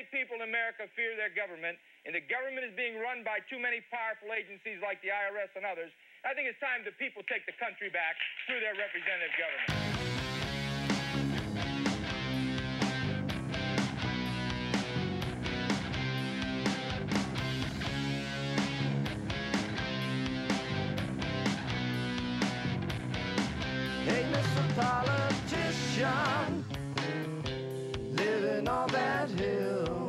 many people in America fear their government, and the government is being run by too many powerful agencies like the IRS and others. I think it's time the people take the country back through their representative government. Hey, Mr. Politician, living on that hill,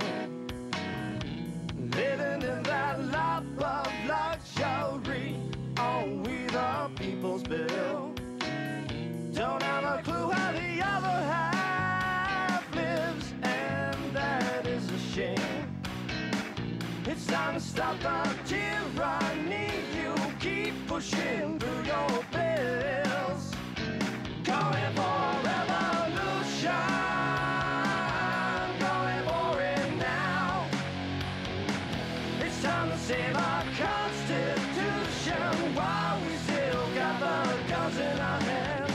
living in that life of luxury on we the people's bill. Don't have a clue how the other half lives, and that is a shame. It's time to stop the tyranny. You keep pushing through your bills. Going for revolution, going for it now. It's time to save our Constitution while we still got the guns in our hands.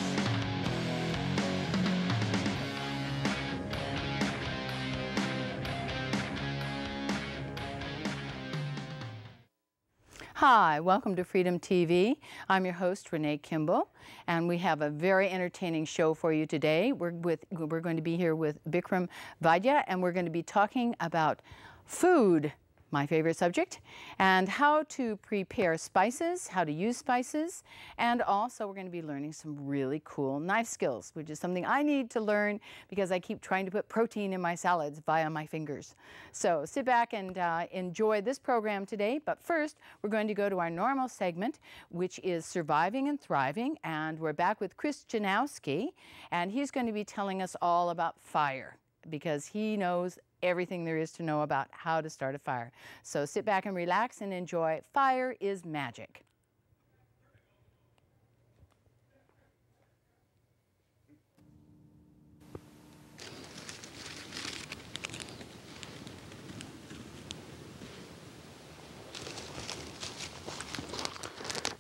Hi, welcome to Freedom TV. I'm your host, Renee Kimball, and we have a very entertaining show for you today. We're going to be here with Bikram Vaidya, and we're going to be talking about food, my favorite subject, and how to prepare spices, how to use spices, and also we're going to be learning some really cool knife skills, which is something I need to learn because I keep trying to put protein in my salads via my fingers. So sit back and enjoy this program today, but first we're going to go to our normal segment, which is Surviving and Thriving, and we're back with Chris Janowski, and he's going to be telling us all about fire because he knows everything there is to know about how to start a fire. So sit back and relax and enjoy Fire is Magic.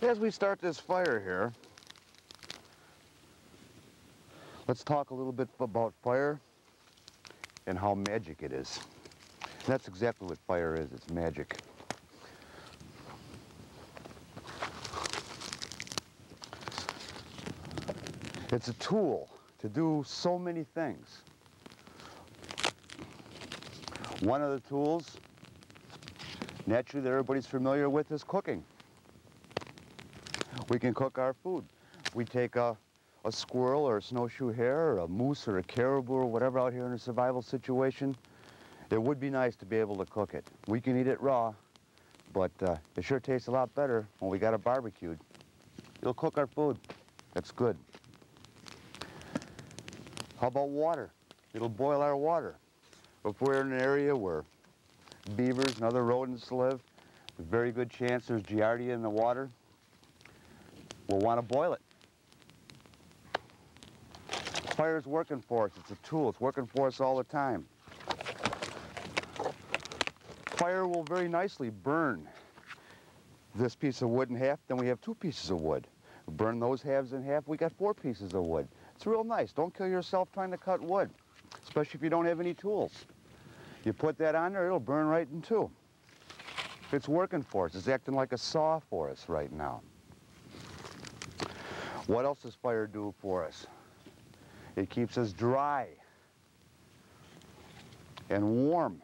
As we start this fire here, let's talk a little bit about fire and how magic it is. And that's exactly what fire is, it's magic. It's a tool to do so many things. One of the tools, naturally, that everybody's familiar with is cooking. We can cook our food. We take a squirrel or a snowshoe hare or a moose or a caribou or whatever out here in a survival situation. It would be nice to be able to cook it. We can eat it raw, but it sure tastes a lot better when we got it barbecued. It'll cook our food. That's good. How about water? It'll boil our water. If we're in an area where beavers and other rodents live, there's a very good chance there's giardia in the water. We'll want to boil it. Fire's working for us. It's a tool. It's working for us all the time. Fire will very nicely burn this piece of wood in half, then we have 2 pieces of wood. Burn those halves in half, we got 4 pieces of wood. It's real nice. Don't kill yourself trying to cut wood, especially if you don't have any tools. You put that on there, it'll burn right in 2. It's working for us. It's acting like a saw for us right now. What else does fire do for us? It keeps us dry and warm.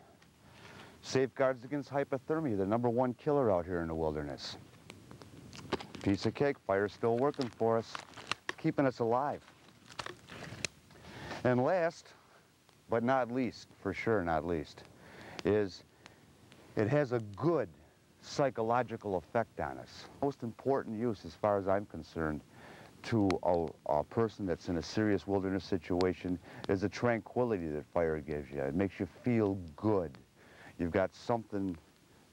Safeguards against hypothermia, the #1 killer out here in the wilderness. Piece of cake, fire's still working for us. It's keeping us alive. And last, but not least, for sure not least, is it has a good psychological effect on us. Most important use, as far as I'm concerned, to a person that's in a serious wilderness situation is the tranquility that fire gives you. It makes you feel good. You've got something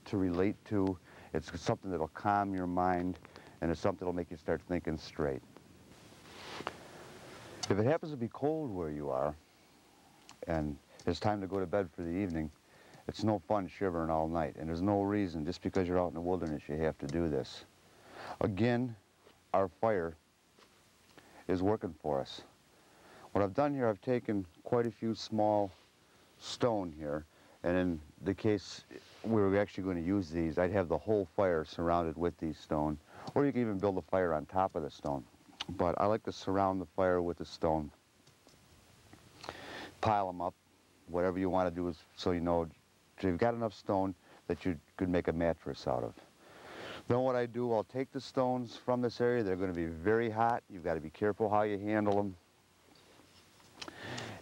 to relate to. It's something that'll calm your mind, and it's something that'll make you start thinking straight. If it happens to be cold where you are, and it's time to go to bed for the evening, it's no fun shivering all night, and there's no reason, just because you're out in the wilderness, you have to do this. Again, our fire is working for us. What I've done here, I've taken quite a few small stone here, And in the case we were actually going to use these, I'd have the whole fire surrounded with these stone, or you can even build a fire on top of the stone. But I like to surround the fire with the stone, pile them up, whatever you want to do is so you know you've got enough stone that you could make a mattress out of. Then what I do, I'll take the stones from this area. They're going to be very hot. You've got to be careful how you handle them.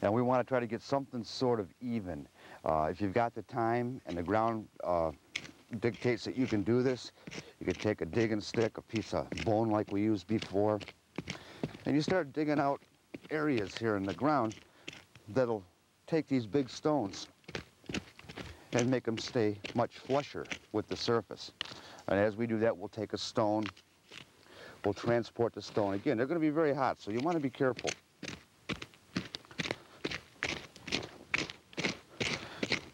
And we want to try to get something sort of even. If you've got the time and the ground dictates that you can do this, you can take a digging stick, a piece of bone like we used before, and you start digging out areas here in the ground that'll take these big stones and make them stay much flusher with the surface. And as we do that, we'll take a stone, we'll transport the stone. Again, they're going to be very hot, so you want to be careful.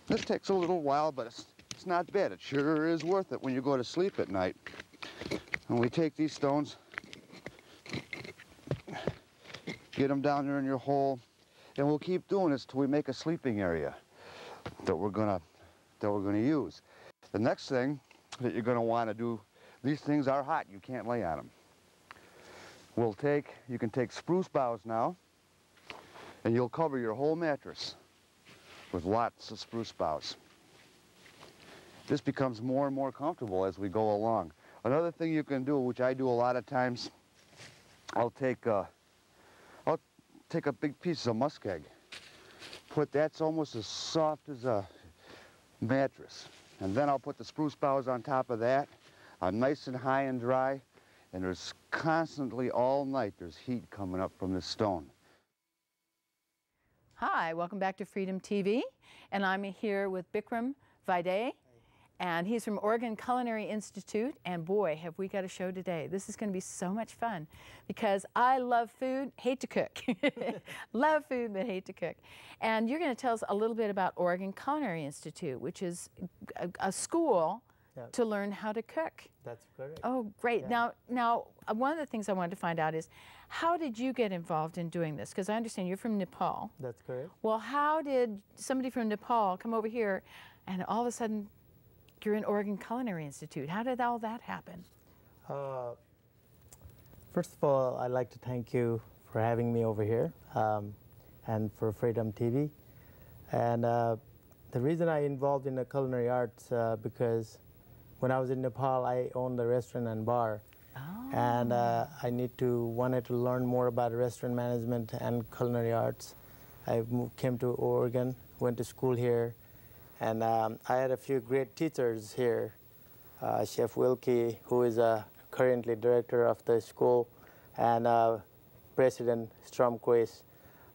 This takes a little while, but it's not bad. It sure is worth it when you go to sleep at night. And we take these stones, get them down there in your hole, and we'll keep doing this till we make a sleeping area that we're gonna use. The next thing that you're gonna want to do, these things are hot. You can't lay on them. You can take spruce boughs now, and you'll cover your whole mattress with lots of spruce boughs. This becomes more and more comfortable as we go along. Another thing you can do, which I do a lot of times, I'll take a big piece of muskeg. That's almost as soft as a mattress. And then I'll put the spruce boughs on top of that. I'm nice and high and dry, and there's constantly all night there's heat coming up from the stone. Hi, welcome back to Freedom TV, and I'm here with Bikram Vaidya, and he's from Oregon Culinary Institute, and boy, have we got a show today. This is going to be so much fun because I love food, hate to cook. Love food, but hate to cook. And you're going to tell us a little bit about Oregon Culinary Institute, which is a school to learn how to cook. That's correct. Oh, great. Yeah. Now, one of the things I wanted to find out is, how did you get involved in doing this? Because I understand you're from Nepal. That's correct. Well, how did somebody from Nepal come over here and all of a sudden you're in Oregon Culinary Institute? How did all that happen? First of all, I'd like to thank you for having me over here and for Freedom TV. And the reason I involved in the culinary arts because when I was in Nepal, I owned a restaurant and bar. Oh. And I wanted to learn more about restaurant management and culinary arts. I came to Oregon, went to school here, and I had a few great teachers here. Chef Wilkie, who is currently director of the school, and President Stromquist,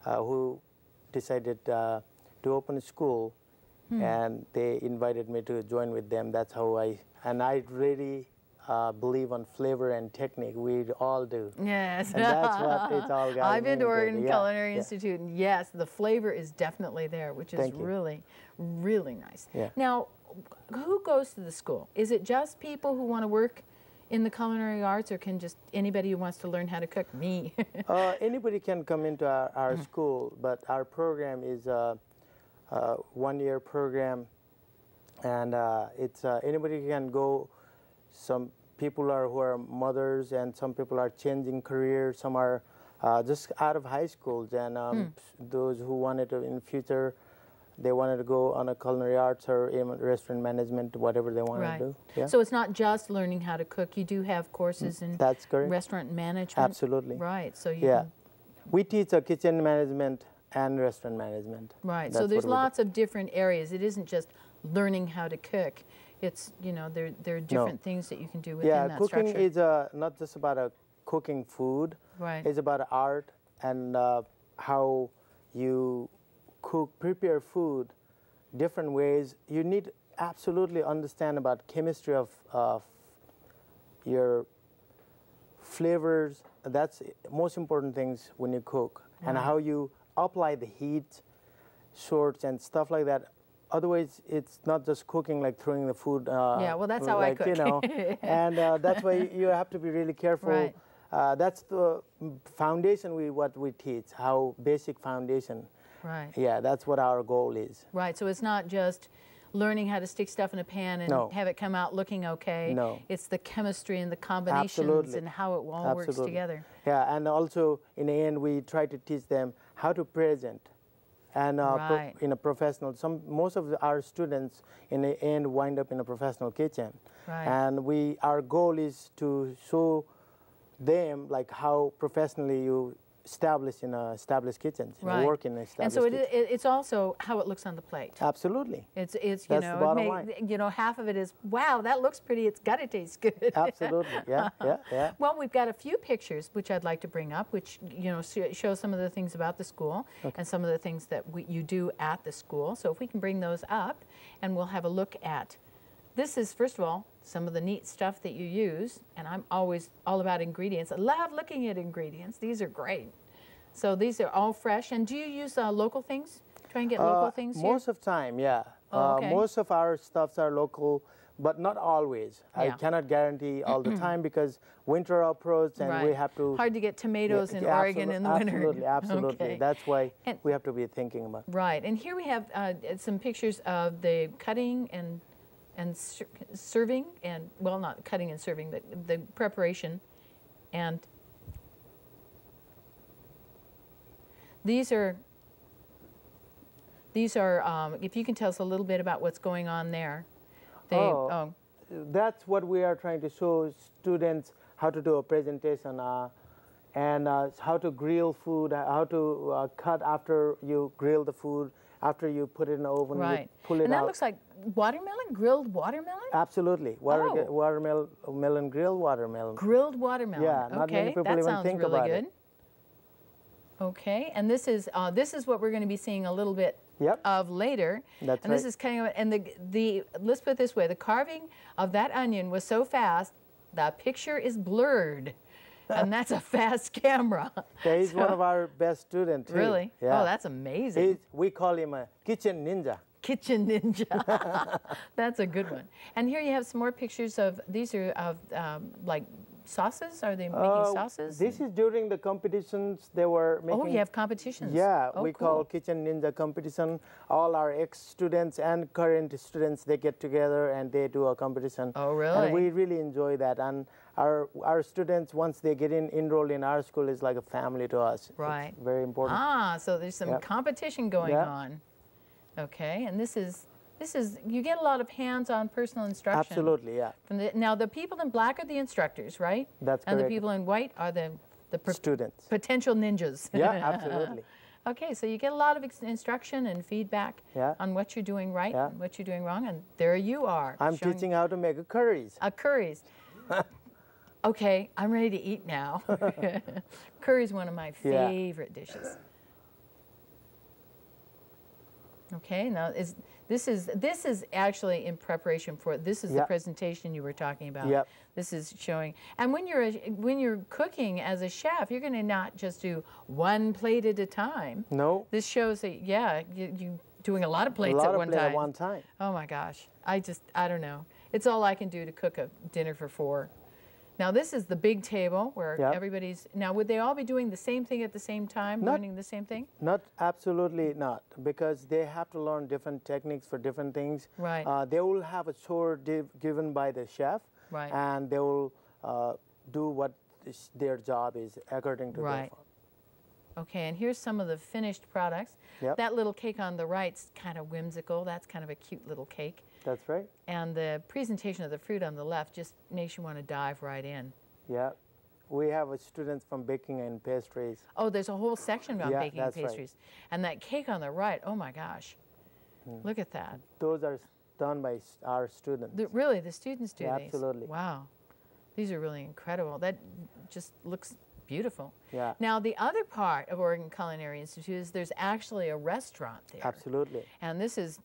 who decided to open a school, and they invited me to join with them. That's how I really believe on flavor and technique. We all do. Yes. And that's what it's all got. I've been to Oregon Culinary Institute, and yes, the flavor is definitely there, which is really, really nice. Yeah. Now, who goes to the school? Is it just people who want to work in the culinary arts, or can just anybody who wants to learn how to cook? Me. Anybody can come into our school, but our program is a one-year program, and it's anybody can go. Some people who are mothers, and some people are changing careers. Some are just out of high schools, and those who wanted to in future, they wanted to go on a culinary arts or restaurant management, whatever they want to do. Yeah. So it's not just learning how to cook. You do have courses in restaurant management. Absolutely. Right. So you can... we teach kitchen management and restaurant management. Right. So there's lots of different areas. It isn't just learning how to cook. It's, you know, there are different things that you can do within that structure. Yeah, cooking is not just about cooking food. Right. It's about art and how you prepare food different ways. You need absolutely understand about chemistry of your flavors. That's most important things when you cook, and how you apply the heat, sorts and stuff like that. Otherwise, it's not just cooking like throwing the food. Yeah, well, that's how I cook. You know, and that's why you have to be really careful. Right. That's the foundation what we teach, how basic foundation. Right. Yeah, that's what our goal is. Right. So it's not just learning how to stick stuff in a pan and No. have it come out looking okay. No. It's the chemistry and the combinations Absolutely. and how it all works Absolutely. together. Yeah, and also in the end, we try to teach them how to present, and Right. in a professional. Most of our students in the end wind up in a professional kitchen, Right. and our goal is to show them like how professionally you establish in established kitchens, Right. work in And established so kitchens. it's also how it looks on the plate. Absolutely. It's That's you the know, bottom line. you know, half of it is, wow, that looks pretty, it's got to taste good. Absolutely. Yeah, yeah. Well, we've got a few pictures which I'd like to bring up, which, you know, show some of the things about the school and some of the things that you do at the school. So if we can bring those up, and we'll have a look at, this is, first of all, some of the neat stuff that you use, and I'm always all about ingredients. I love looking at ingredients. These are great. So these are all fresh. And do you use local things? Try and get local things here? Most of time, yeah. Oh, okay. Most of our stuffs are local, but not always. I Yeah. cannot guarantee all the time because winter approaches and we Right. have to. Hard to get tomatoes in Oregon in the winter. Absolutely, absolutely. Okay. That's why And- we have to be thinking about. Right, and here we have some pictures of the cutting and serving, and, well, not cutting and serving, but the preparation. And these are, if you can tell us a little bit about what's going on there. That's what we are trying to show students how to do a presentation and how to grill food, how to cut after you grill the food, after you put it in the oven, right. you pull it and that out. looks like watermelon, grilled watermelon? Absolutely. Oh. Watermelon, grilled watermelon. Grilled watermelon. Yeah, not many okay, people that even sounds think really about good. it. Okay, and this is what we're going to be seeing a little bit Yep. of later. That's and this right. is kind of, and the let's put it this way: the carving of that onion was so fast, the picture is blurred, and that's a fast camera. Yeah, he's one of our best students. too. Really? Yeah. Oh, that's amazing. We call him a kitchen ninja. Kitchen ninja. That's a good one. And here you have some more pictures of, these are of like sauces. Are they making sauces? This is during the competitions they were making. Oh, you have competitions. Yeah, Oh, we cool. call Kitchen Ninja competition. All our ex-students and current students, they get together and they do a competition. Oh, really? And we really enjoy that. And our students, once they get enrolled in our school, is like a family to us. Right. It's very important. Ah, so there's some Yep. competition going Yeah. on. Okay, and this is, you get a lot of hands-on personal instruction. Absolutely, yeah. Now, the people in black are the instructors, right? That's And correct. the people in white are the Students. potential ninjas. Yeah, absolutely. Okay, so you get a lot of instruction and feedback Yeah. on what you're doing right Yeah. and what you're doing wrong, and there you are. I'm showing teaching how to make a curries. curries. Okay, I'm ready to eat now. Curry's one of my Yeah. favorite dishes. Okay, now this is actually in preparation for, this is the Yep. presentation you were talking about. Yep. This is showing, and when you're cooking as a chef, you're going to not just do one plate at a time. No. This shows that, yeah, you doing a lot of A plates lot at of one plates time. at one time. Oh my gosh, I don't know. It's all I can do to cook a dinner for 4. Now this is the big table where Yep. everybody's, now would they all be doing the same thing at the same time, Not- learning the same thing? Not absolutely not, because they have to learn different techniques for different things. Right. They will have a chore given by the chef, Right. and they will do what their job is according to Right. their. Okay, and here's some of the finished products. Yep. That little cake on the right's kind of whimsical. That's kind of a cute little cake. That's right. And the presentation of the fruit on the left just makes you want to dive right in. Yeah. We have students from baking and pastries. Oh, there's a whole section on Yeah, baking and that's right. pastries. And that cake on the right, oh my gosh. Look at that. Those are done by our students. Really, the students do Yeah, these? absolutely. Wow. These are really incredible. That just looks beautiful. Yeah. Now, the other part of Oregon Culinary Institute is there's actually a restaurant there. Absolutely. And this is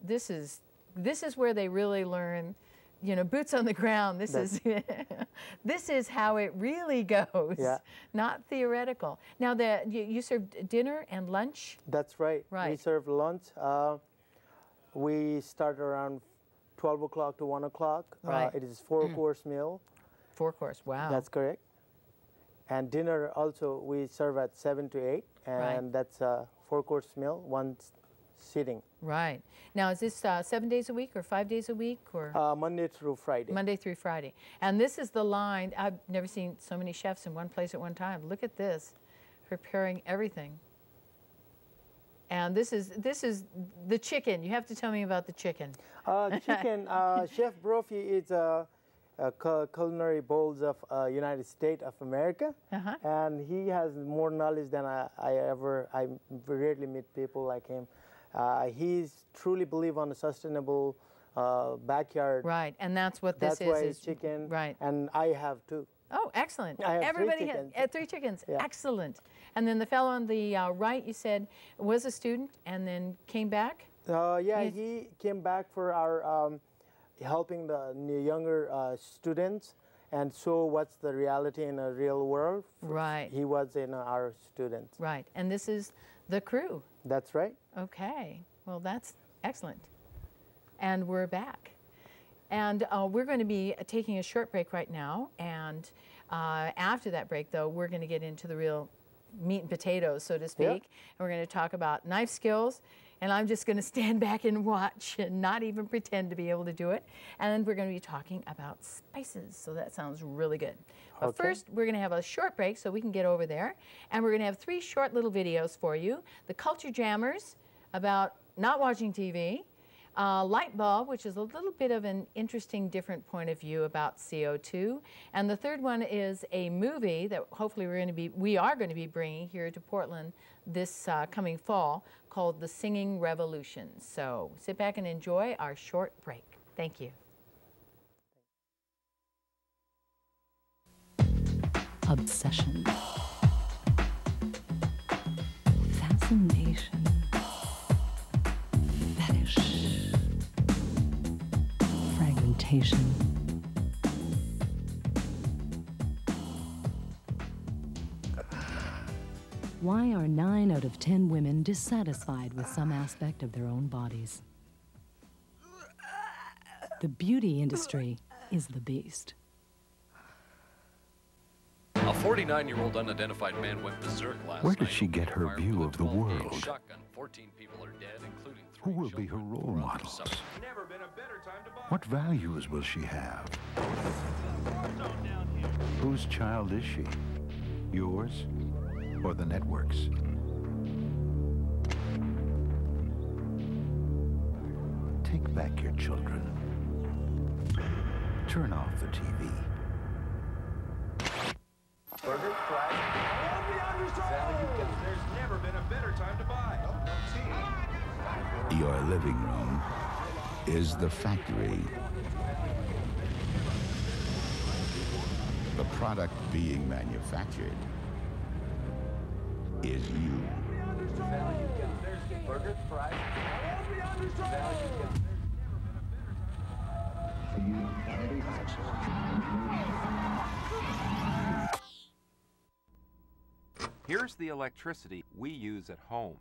where they really learn, you know, boots on the ground. This is how it really goes. Yeah. Not theoretical. Now, you serve dinner and lunch. That's right. We Right. serve lunch. We start around 12 o'clock to 1 o'clock. Right. It is 4-course meal. 4-course. Wow. That's correct. And dinner also we serve at 7 to 8, and Right. that's 4-course meal, one sitting. Right. Now, is this 7 days a week or 5 days a week or? Monday through Friday. Monday through Friday. And this is the line. I've never seen so many chefs in one place at one time. Look at this, preparing everything. And this is the chicken. You have to tell me about the chicken. Chicken, Chef Brophy is culinary bowls of United States of America, and he has more knowledge than I rarely meet people like him. He's truly believe on a sustainable backyard. Right, and that's what this That's why is. chicken. Right. And I have too. Oh, excellent. I have Everybody 3 chickens. had 3 chickens. Yeah. Excellent. And then the fellow on the right, you said, was a student and then came back? Yeah, he came back for our helping the younger students and show what's the reality in a real world. Right. He was in our students. Right. And this is the crew. That's right. Okay. Well, that's excellent. And we're back. And we're going to be taking a short break right now. And after that break, though, we're going to get into the real meat and potatoes, so to speak. Yeah. And we're going to talk about knife skills. And I'm just going to stand back and watch and not even pretend to be able to do it. And we're going to be talking about spices. So that sounds really good. But Okay. first, we're going to have a short break so we can get over there. And we're going to have 3 short little videos for you. The Culture Jammers about not watching TV. Light bulb, which is a little bit of an interesting, different point of view about CO2. And the third one is a movie that hopefully we are going to be bringing here to Portland this coming fall called The Singing Revolution. So sit back and enjoy our short break. Thank you. Obsession. Fascination. Fetish. Fragmentation. Why are 9 out of 10 women dissatisfied with some aspect of their own bodies? The beauty industry is the beast. A 49-year-old unidentified man went berserk last Where did night she get her fired view with a of the 12-gauge world? Shotgun. 14 people are dead, including 3 Who will be her children. role 4 others models? suffered. Never been a better time to buy. What values will she have? Whose child is she? Yours or the network's? Take back your children. Turn off the TV. Burger, fries. There's never been a better time to buy. Your living room is the factory. The product being manufactured is you. There's burger, fries. Here's the electricity we use at home.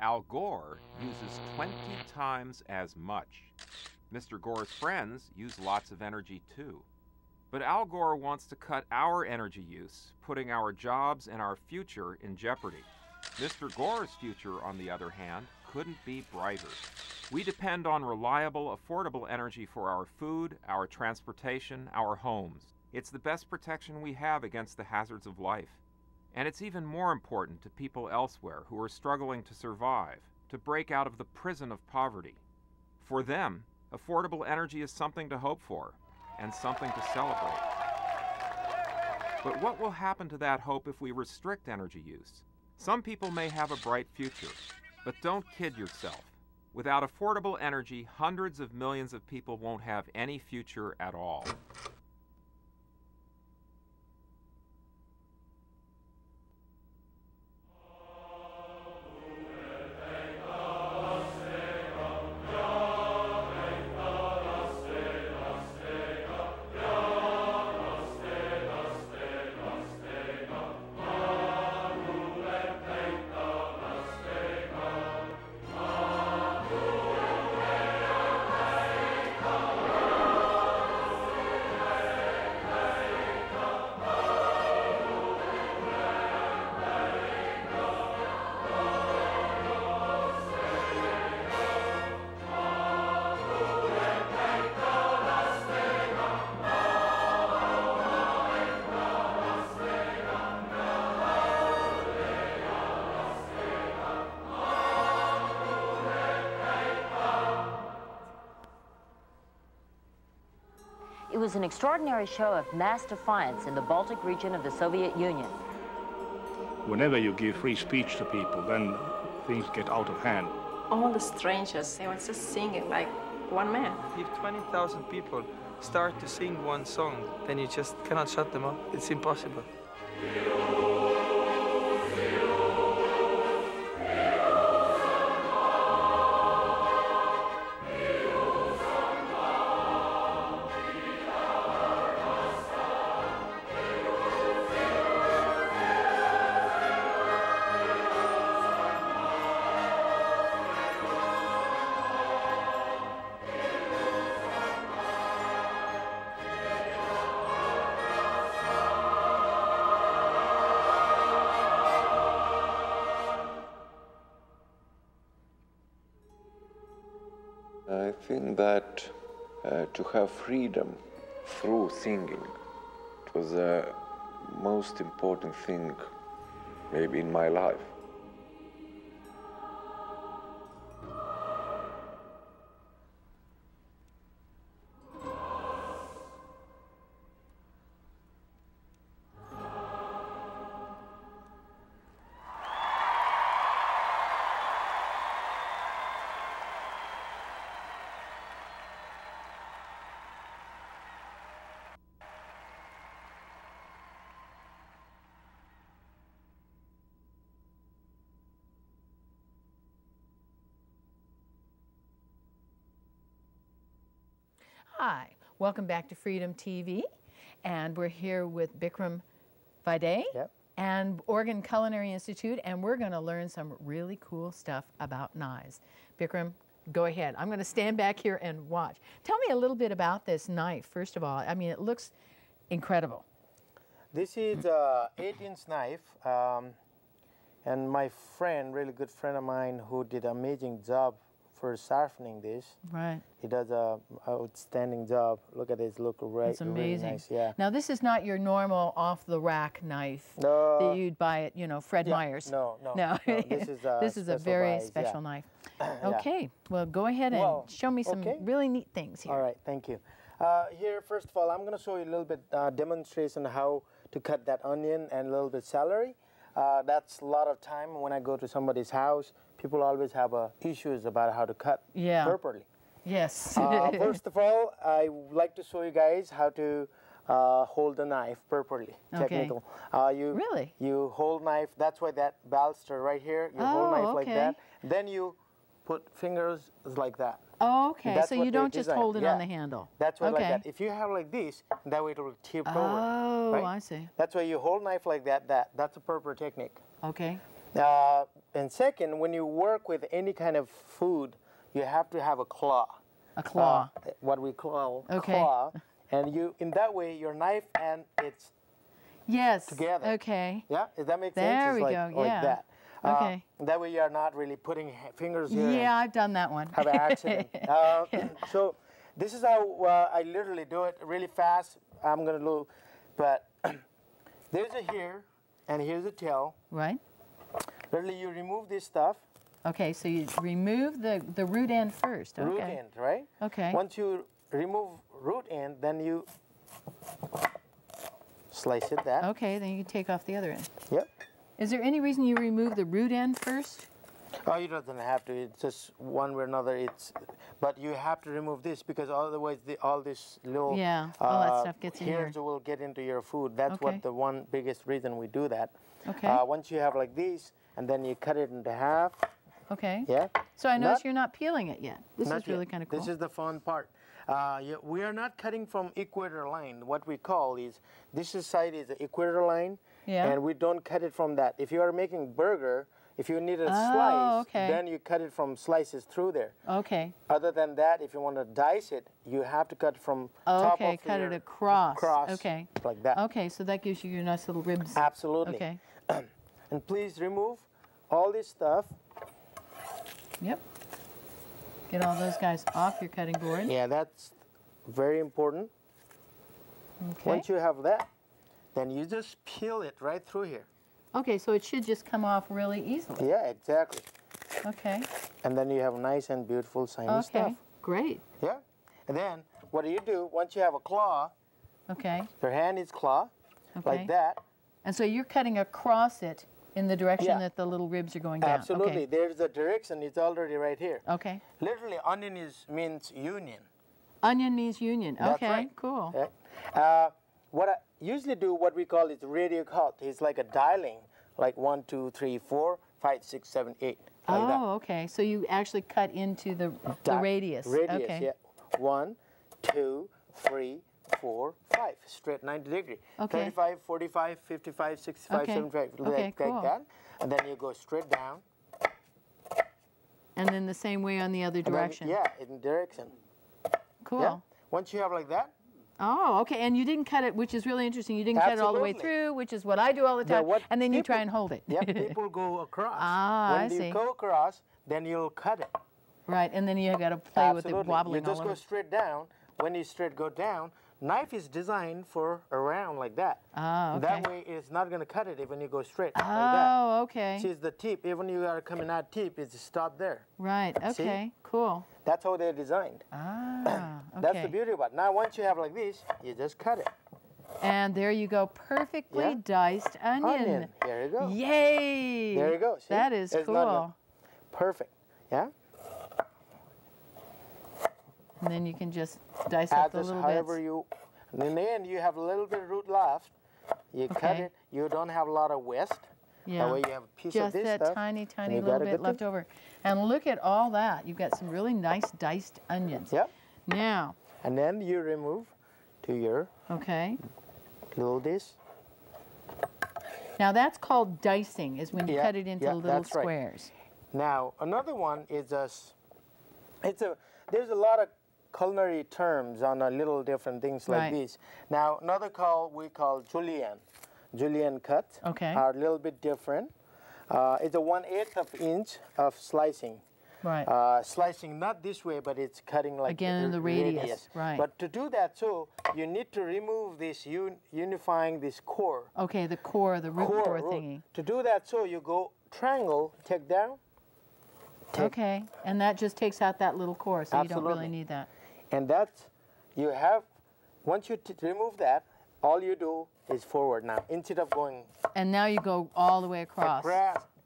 Al Gore uses 20 times as much. Mr. Gore's friends use lots of energy too. But Al Gore wants to cut our energy use, putting our jobs and our future in jeopardy. Mr. Gore's future, on the other hand, couldn't be brighter. We depend on reliable, affordable energy for our food, our transportation, our homes. It's the best protection we have against the hazards of life. And it's even more important to people elsewhere who are struggling to survive, to break out of the prison of poverty. For them, affordable energy is something to hope for and something to celebrate. But what will happen to that hope if we restrict energy use? Some people may have a bright future, but don't kid yourself. Without affordable energy, hundreds of millions of people won't have any future at all. It was an extraordinary show of mass defiance in the Baltic region of the Soviet Union. Whenever you give free speech to people, then things get out of hand. All the strangers, they were just singing like one man. If 20,000 people start to sing one song, then you just cannot shut them up. It's impossible. I think that to have freedom through singing, it was the most important thing maybe in my life. Hi, welcome back to Freedom TV, and we're here with Bikram Vaidya and Oregon Culinary Institute, and we're going to learn some really cool stuff about knives. Bikram, go ahead. I'm going to stand back here and watch. Tell me a little bit about this knife, first of all. I mean, it looks incredible. This is an 8-inch knife, and my friend, really good friend of mine, who did an amazing job for sharpening this. Right. He does an outstanding job. Look at this, look right. It's amazing. Really nice, yeah. Now this is not your normal off-the-rack knife that you'd buy at, you know, Fred Meyer's. No. This is a very special knife. Okay, well go ahead and show me some really neat things here. All right, thank you. Here, first of all, I'm going to show you a little bit demonstration how to cut that onion and a little bit celery. That's a lot of time when I go to somebody's house. People always have issues about how to cut properly. Yes. First of all, I would like to show you guys how to hold the knife properly. Technical. You hold knife. That's why that baluster right here. You hold knife like that. Then you put fingers like that. Oh, okay. So you don't just hold it on the handle. That's why like that. If you have like this, that way it will tip over. Oh, right? I see. That's why you hold knife like that. That's a proper technique. Okay. And second, when you work with any kind of food, you have to have a claw. A claw. What we call claw. And you, in that way, your knife and it's together. Okay. Yeah, does that make sense? There we like, go. Like that. Okay. That way you are not really putting fingers here. Yeah, I've done that one. Have an accident. So this is how I literally do it really fast. I'm going to look, but there's a here and here's a tail. Right. Literally, you remove this stuff. Okay, so you remove the root end first. Okay. Root end, right? Okay. Once you remove root end, then you slice it that. Okay, then you take off the other end. Yep. Is there any reason you remove the root end first? Oh, you don't have to. It's just one way or another. But you have to remove this because otherwise all this little all that stuff gets in here. Hairs will get into your food. That's what the one biggest reason we do that. Okay. Once you have like these, and then you cut it into half. Okay. Yeah. So I notice you're not peeling it yet. This is really kind of cool. This is the fun part. We are not cutting from equator line. What we call is, this side is the equator line, and we don't cut it from that. If you are making burger, if you need a slice, then you cut it from slices through there. Okay. Other than that, if you want to dice it, you have to cut from top of cut it across. Okay. Like that. Okay, so that gives you your nice little ribs. Absolutely. Okay. And please remove all this stuff. Yep. Get all those guys off your cutting board. Yeah, that's very important. Okay. Once you have that, then you just peel it right through here. Okay, so it should just come off really easily. Yeah, exactly. Okay. And then you have nice and beautiful shiny stuff. Okay, great. Yeah. And then what do you do? Once you have a claw, okay, your hand is claw, like that. And so you're cutting across it in the direction that the little ribs are going down. Absolutely. Okay. There's the direction. It's already right here. Okay. Literally, onion means union. Onion means union. That's okay, right. cool. What I usually do, what we call is radio cut. It's like a dialing, like 1, 2, 3, 4, 5, 6, 7, 8. Like that. Okay. So you actually cut into the radius. Radius, okay. yeah. 1, 2, 3, 4, 5. Straight 90 degree. Okay. 35, 45, 55, 65, 75. Like that. And then you go straight down. And then the same way on the other direction. Then, in direction. Cool. Yeah. Once you have like that. Oh, okay. And you didn't cut it, which is really interesting. You didn't cut it all the way through, which is what I do all the time. And then you try and hold it. Yeah, people go across. I see. When you go across, then you'll cut it. Right, and then you got to play with it wobbling all over. You just go straight down. When you straight go down, knife is designed for around like that. Okay. That way it's not going to cut it when you go straight like that. Oh, okay. See, it's the tip. Even when you are coming out tip, it's stop there. Right, okay, See? cool. That's how they're designed. Okay. That's the beauty about it. Now, once you have like this, you just cut it. And there you go, perfectly diced onion. There you go. Yay! There you go. See? That is cool. Perfect. Yeah? And then you can just dice up the little bits. And in the end, you have a little bit of root left. You cut it. You don't have a lot of waste. Yeah. That way you have a piece of this stuff. Just that tiny little bit left over. And look at all that. You've got some really nice diced onions. Yep. Now. And then you remove to your little dish. Now that's called dicing, is when you cut it into little squares. Right. Now another one is there's a lot of culinary terms on a little different things like this. Now another we call julienne. Julienne cut are a little bit different. It's a 1/8 of inch of slicing. Right. Slicing not this way, but it's cutting like again in the radius. Right. But to do that, you need to remove this unifying this core. Okay, the core, the root core thingy. To do that, you go triangle, take down. Okay, and that just takes out that little core, so you don't really need that. And once you remove that, all you do is forward now, instead of going. And now you go all the way across.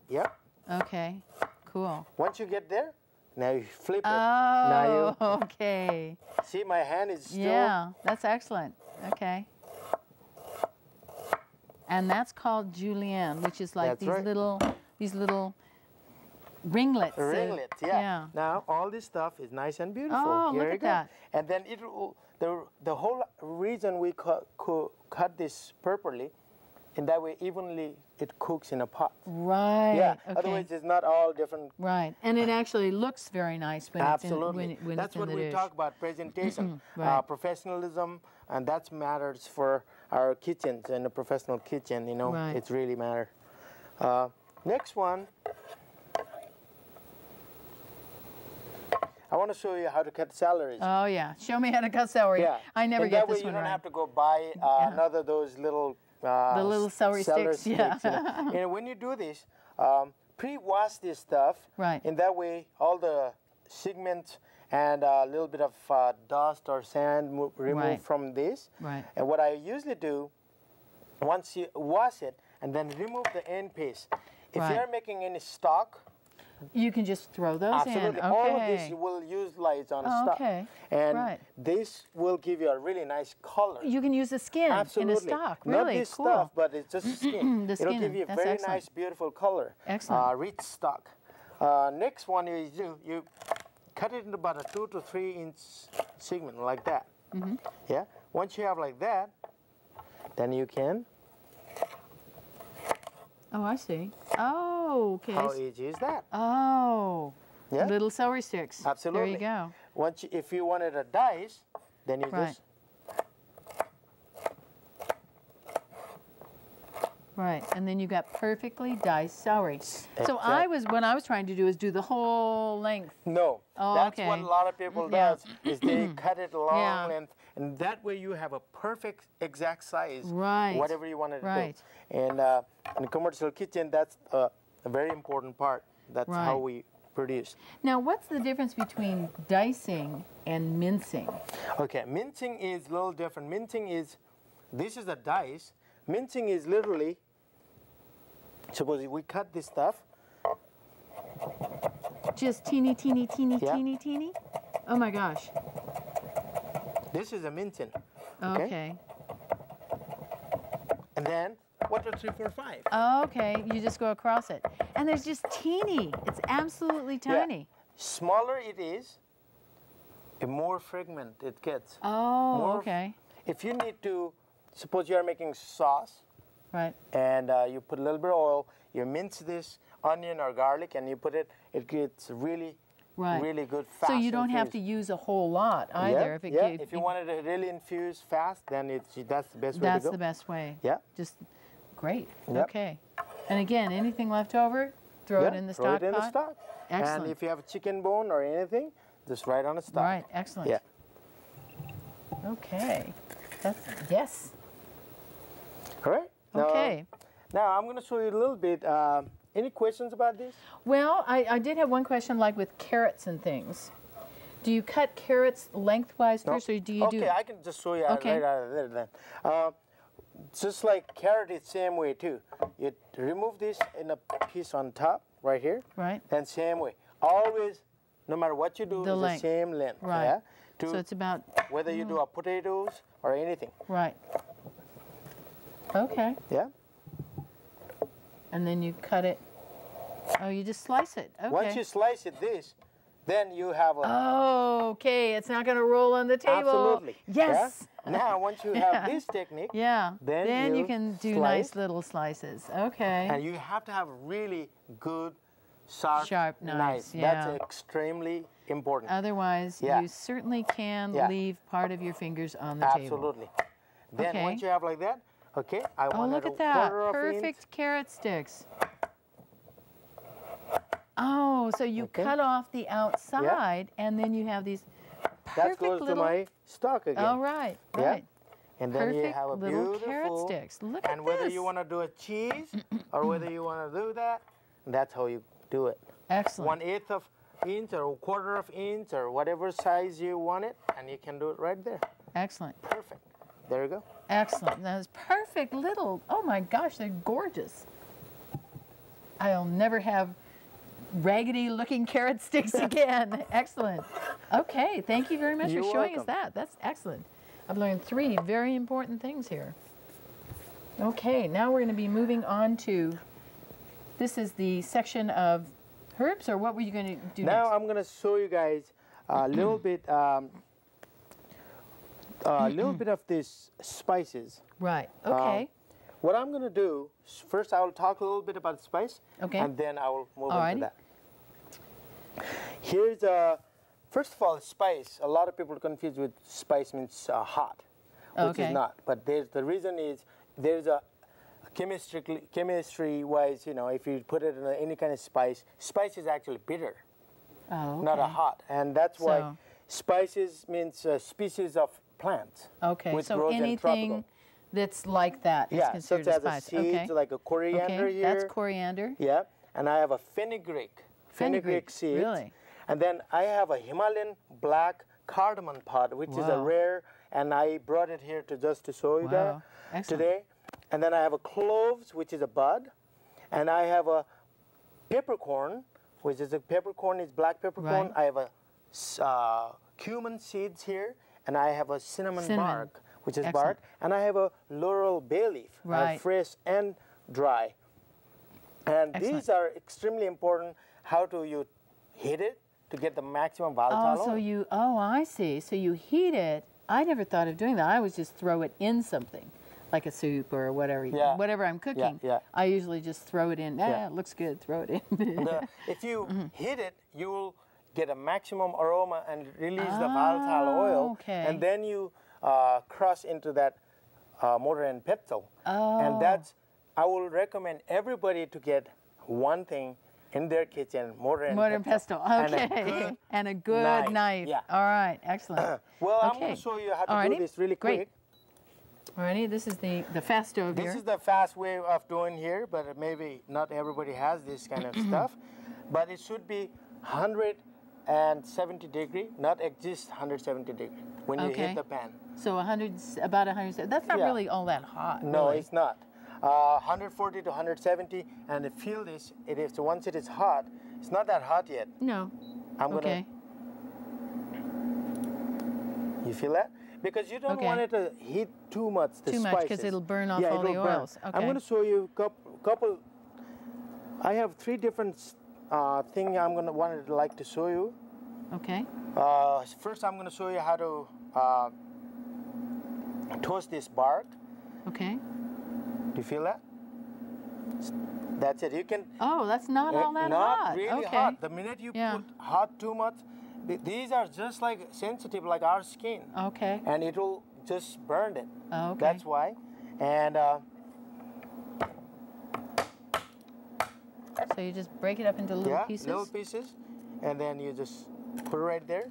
Yep. Okay, cool. Once you get there, now you flip it. Oh, okay. See, my hand is still. Yeah, that's excellent. Okay. And that's called julienne, which is like these little ringlets. Ringlets, yeah. Now all this stuff is nice and beautiful. Oh, look at that. And then the whole reason we cut this properly, in that way evenly it cooks in a pot. Right. Yeah. Okay. Otherwise it's not all different. Right. And it actually looks very nice when it's in the dish. That's what we talk about, presentation, professionalism, and that matters for our kitchens and a professional kitchen. You know, it really matters. Next one. I want to show you how to cut celery. Oh yeah, show me how to cut celery. Yeah. I never get this one right. That way you don't have to go buy another of those little the little celery sticks. Yeah. And when you do this, pre-wash this stuff. Right. In that way, all the segments and a little bit of dust or sand removed from this. Right. And what I usually do, once you wash it, and then remove the end piece. If you're making any stock, you can just throw those in. Okay. All of this you will utilize on a stock. Okay. And this will give you a really nice color. You can use the skin in a stock. Really Not this cool. stuff, but it's just skin. The skin. It'll give you a very nice, beautiful color. Excellent. Rich stock. Next one is you cut it into about a 2 to 3 inch segment like that. Yeah. Once you have like that, then you can. Oh, I see. Oh, okay. How easy is that? Oh, yeah. Little celery sticks. Absolutely. There you go. If you wanted a dice, then you just. Right, and then you got perfectly diced celery. So what I was trying to do is do the whole length. No, that's what a lot of people does, is they cut it long length, and that way you have a perfect, exact size, whatever you wanted to do. And in a commercial kitchen, that's a very important part. That's how we produce. Now, what's the difference between dicing and mincing? Okay, mincing is a little different. Mincing is, this is a dice. Mincing is literally, suppose we cut this stuff. Just teeny, teeny, teeny, teeny, teeny? Oh my gosh. This is a mincing. Okay. And then 1, 2, 3, 4, 5. Okay, you just go across it. And there's just teeny. It's absolutely tiny. Yeah. Smaller it is, the more fragment it gets. Oh, okay. If you need to, suppose you are making sauce. Right. And you put a little bit of oil, you mince this onion or garlic, and you put it, it gets really, really good fast. So you don't have to use a whole lot either. If you wanted to really infuse fast, then that's the best way to go. That's the best way. Yeah. Just great. Yep. Okay. And again, anything left over, throw it in the stock pot? Throw it in the stock. Excellent. And if you have a chicken bone or anything, just right on the stock. Right, excellent. Yeah. Okay. Yes. All right. Okay. Now I'm going to show you a little bit. Any questions about this? Well, I did have one question, like with carrots and things. Do you cut carrots lengthwise first, or do you do? Okay, I can just show you right out of there then. Just like carrot, it's same way too. You remove this in a piece on top, right here. Right. And same way. Always, no matter what you do, the same length. Right. Yeah? So it's about whether you do a potatoes or anything. Right. Okay. Yeah. And then you cut it. Oh, you just slice it. Okay. Once you slice it then you have a... Oh, okay. It's not going to roll on the table. Absolutely. Yes. Yeah? Now, once you have this technique, then you can do nice little slices. Okay. And you have to have really good, sharp knives. That's extremely important. Otherwise, you certainly can leave part of your fingers on the table. Absolutely. Then once you have like that, I want look at that. Perfect carrot sticks. Oh, so you cut off the outside, and then you have these perfect that goes little... to my stock again. Oh, right, right. And then perfect you have a little beautiful carrot sticks. Look and at whether this. you want to do a cheese or whether you want to do that, that's how you do it. Excellent. 1/8 of inch or 1/4 of inch or whatever size you want it, and you can do it right there. Excellent. Perfect. There you go. Excellent. That is perfect little, oh my gosh, they're gorgeous. I'll never have raggedy looking carrot sticks again. Excellent. Okay, thank you very much for showing us that. That's excellent. I've learned 3 very important things here. Okay, now we're going to be moving on to, this is the section of herbs, or what were you going to do now next? I'm going to show you guys a little bit of these spices. Right, okay. What I'm going to do, first I will talk a little bit about spice, okay, and then I will move Alrighty. into that. Here's first of all, spice. A lot of people are confused with spice means hot, which is not. But the reason is there's a chemistry-wise, you know, if you put it in any kind of spice, spice is actually bitter, not a hot, and that's why spices means species of plants. Okay, which so grows anything that's like that is considered such a spice. as a seeds, like a coriander here. That's coriander. Yeah, and I have a fenugreek seeds. Really? And then I have a Himalayan black cardamom pod, which is a rare, and I brought it here to show you that today. And then I have a cloves, which is a bud, and I have a peppercorn, which is peppercorn is black peppercorn. I have a cumin seeds here, and I have a cinnamon. Bark, which is bark, and I have a laurel bay leaf, fresh and dry. And these are extremely important. How do you heat it to get the maximum volatile oil? I see. So you heat it. I never thought of doing that. I always just throw it in something, like a soup or whatever. Whatever I'm cooking, I usually just throw it in. It looks good. Throw it in. If you heat it, you will get a maximum aroma and release the volatile oil, and then you crush into that mortar and pestle. And that's, I will recommend everybody to get one thing in their kitchen, mortar and pestle. Okay. And a good knife. Yeah. All right, excellent. Well, I'm going to show you how to do this really quick. Alrighty, this is the fast stove here. This is the fast way of doing here, but maybe not everybody has this kind of stuff. But it should be 170 degree, not exist 170 degree when you hit the pan. So about 100, that's not really all that hot. No, really. it's not. 140 to 170, and feel this, it is, once it is hot, it's not that hot yet. No. I'm gonna, you feel that? Because you don't want it to heat too much, the spices. Too much, because it'll burn off all the oils. Okay. I'm gonna show you a couple, I have 3 different things I'm gonna like to show you. Okay. First, I'm gonna show you how to toast this bark. Okay. Do you feel that? That's it. You can. Oh, that's not all that not hot. Not really hot. The minute you put hot too much, these are just like sensitive, like our skin. Okay. And it will just burn it. Oh, okay. That's why. And so you just break it up into little pieces. Little pieces, and then you just put it right there,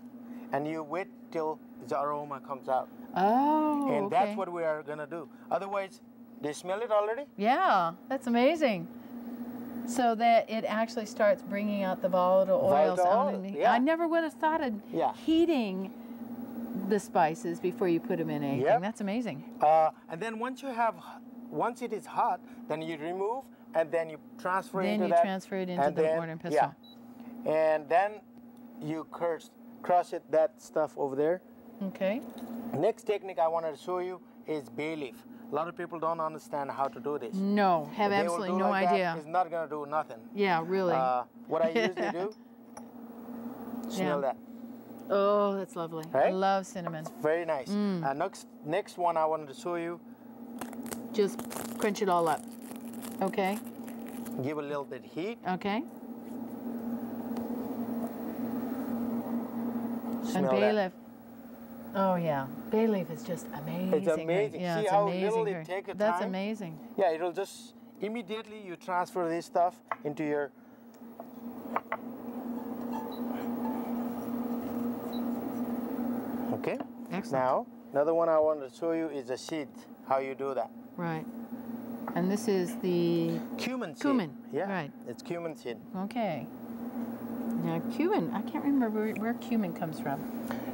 and you wait till the aroma comes out. Oh. And that's what we are gonna do. Otherwise, do you smell it already? Yeah, that's amazing. So that it actually starts bringing out the volatile oils. I never would have thought of heating the spices before you put them in anything. Yep. That's amazing. And then once it is hot, then you remove and then you transfer it into that. Then you transfer it into the mortar and pestle. Yeah. And then you crush that stuff over there. Okay. Next technique I wanted to show you is bay leaf. A lot of people don't understand how to do this. No, have absolutely no idea. It's not going to do nothing. Yeah, really. What I usually do, smell that. Oh, that's lovely. Right? I love cinnamon. It's very nice. Next one I wanted to show you. Just crunch it all up. Okay. Give a little bit heat. Okay. Smell and bay that. leaf. Oh yeah, bay leaf is just amazing. It's amazing. Yeah, See it's how amazing. little it takes time? That's amazing. Yeah, it'll just immediately you transfer this stuff into your. Okay. Excellent. Now another one I wanted to show you is the seed. How you do that? Right. And this is the cumin seed. Cumin. Yeah. Right. It's cumin seed. Okay. Now cumin, I can't remember where cumin comes from.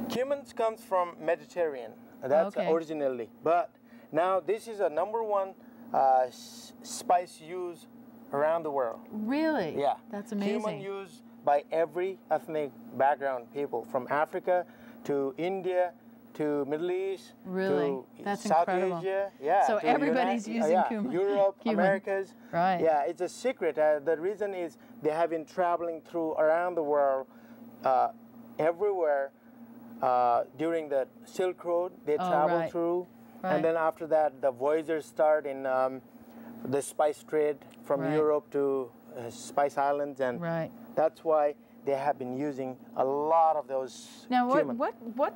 Cumin comes from Mediterranean. That's originally. But now this is a #1 spice used around the world. Really? Yeah. That's amazing. Cumin used by every ethnic background people, from Africa to India to Middle East to That's South incredible. Asia. Yeah. So everybody's using cumin. Europe, Americas. Right. Yeah, it's a secret. The reason is they have been traveling through around the world, everywhere. During the Silk Road, they travel through, and then after that, the voyagers start in the spice trade from Europe to Spice Islands, and that's why they have been using a lot of those. Now, cumin. what